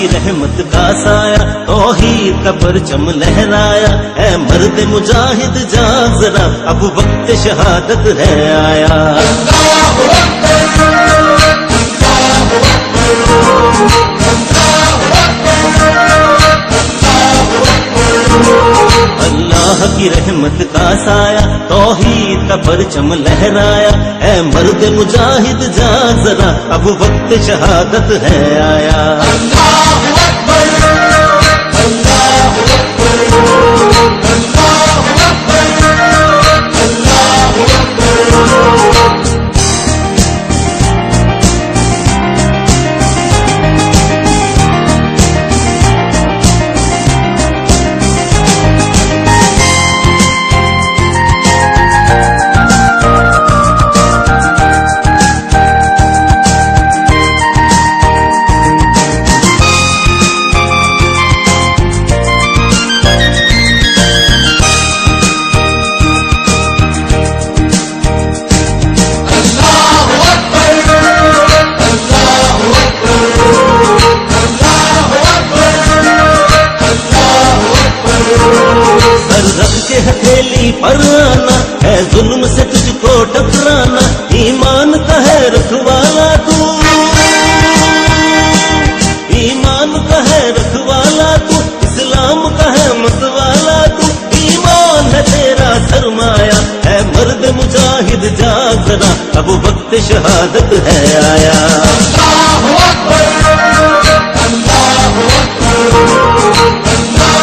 کی رحمت کا سایہ توحید کا پرچم لہرایا، اے مرد مجاہد جاگ ذرا اب وقت شہادت ہے آیا۔ اللہ کی رحمت کا سایہ توحید کا پرچم لہرایا، اے مرد مجاہد جاگ ذرا اب وقت شہادت ہے آیا۔ ہتھیلی پر آنا ہے ظلم سے تجھ کو ٹکرانا، ایمان کا ہے رکھوالا تو، ایمان کا ہے رکھوالا تو، اسلام کا ہے متوالا تو، ایمان ہے تیرا سرمایہ، ہے مرد مجاہد جاگ ذرا اب وقت شہادت ہے آیا۔